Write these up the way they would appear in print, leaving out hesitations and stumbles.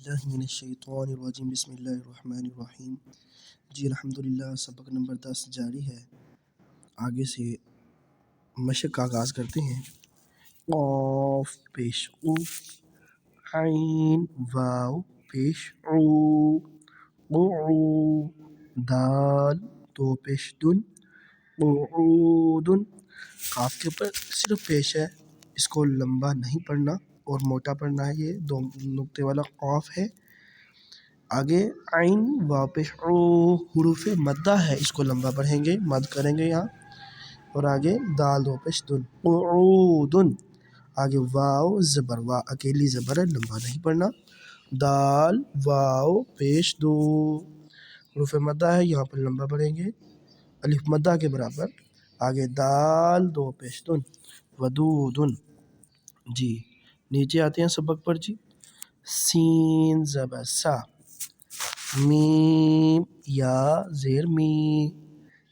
बिस्मिल्लाहिर्रहमानिर्रहीम बिस्मिल्लाहिर्रहमानिर्रहीम। जी अल्हम्दुलिल्लाह, सबक नंबर 10 जारी है। आगे से मशक का आगाज़ करते हैं। क़ाफ पेश उ, ऐन वाव पेश उ, दाल दो पेश दुन, क़ुऊदुन। काफ के ऊपर सिर्फ पेश है, इसको लंबा नहीं पढ़ना और मोटा पढ़ना है। ये दो नुक्ते वाला क़ाफ है। आगे ऐन वाव पेश उ, हुरूफ़ मद्दा है, इसको लंबा पढ़ेंगे, मद करेंगे यहाँ। और आगे दाल दो पेश दुन, क़ुऊदुन। आगे वाव ज़बर, वा अकेली ज़बर है, लंबा नहीं पढ़ना। दाल वाव पेश दो, हुरूफ़ मद्दा है, यहाँ पर लंबा पढ़ेंगे, अलिफ मद्दा के बराबर। आगे दाल दो पेश दुन, वदूदुन। जी नीचे आते हैं सबक पर। जी सीन ज़बर सा, मीम या ज़ेर मी,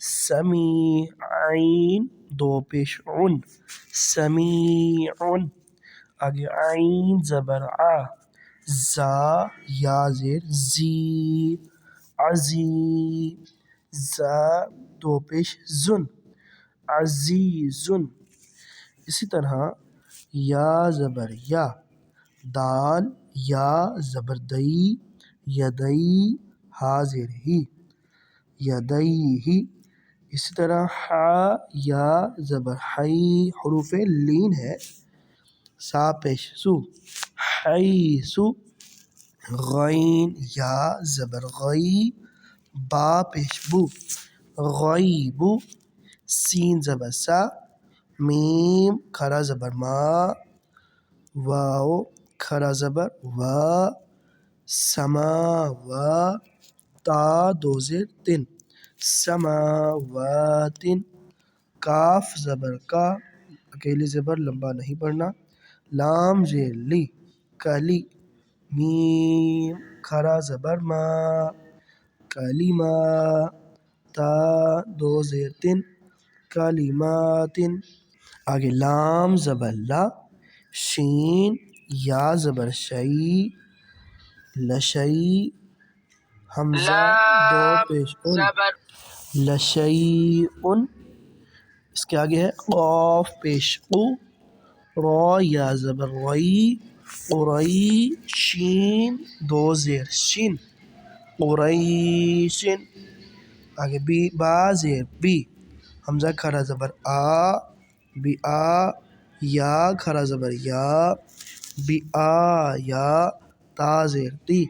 समी ऐन दो पेश उन, समीउन। आगे ऐन ज़बर आ, ज़ा या ज़ेर ज़ी, अज़ी। ज़ा दो पेश ज़ुन, अज़ीज़ुन। इसी तरह या ज़बर या, दाल या ज़बर दई, यदई हा ज़ेर ही, यदईही। इसी तरह हा या ज़बर हई, हुरूफ़ लीन है, सा पेश सु, हैसु। गैन या ज़बर गई, बा पेश बु, गईबु। सीन ज़बर सा, मीम खरा ज़बर मा, वाव खरा ज़बर वा, समा वा, ता दो ज़ेर तिन, समावातिन। काफ ज़बर का, अकेली ज़बर लंबा नहीं पढ़ना। लाम ज़ेर ली, कली। मीम खरा ज़बर मा, कलीमा। ता दो ज़ेर तिन, कलीमातिन। आगे लाम ज़बर ला, शीन या ज़बर शई, लशई। हमज़ा दो पेश उन, लशईउन। इसके आगे है क़ाफ पेश क़ु, रॉ या ज़बर रई, क़ुरई। शीन दो ज़ेर शिन, क़ुरैशिन। आगे बी बा ज़ेर बी, हमज़ा खरा ज़बर आ, बी आ। या खरा ज़बर या, बी आ या। ता ज़ेर ती,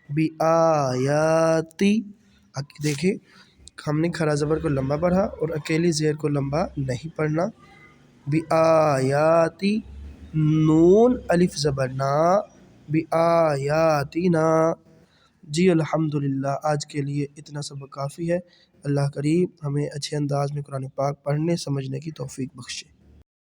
बी आयाती। देखिए हमने खरा ज़बर को लंबा पढ़ा और अकेली ज़ेर को लंबा नहीं पढ़ना। बी आयाती। नून अलिफ ज़बर ना, बी आयाती ना। जी अल्हम्दुलिल्लाह, आज के लिए इतना सबक काफ़ी है। अल्लाह करीम हमें अच्छे अंदाज में कुरान पाक पढ़ने समझने की तौफीक बख्शे।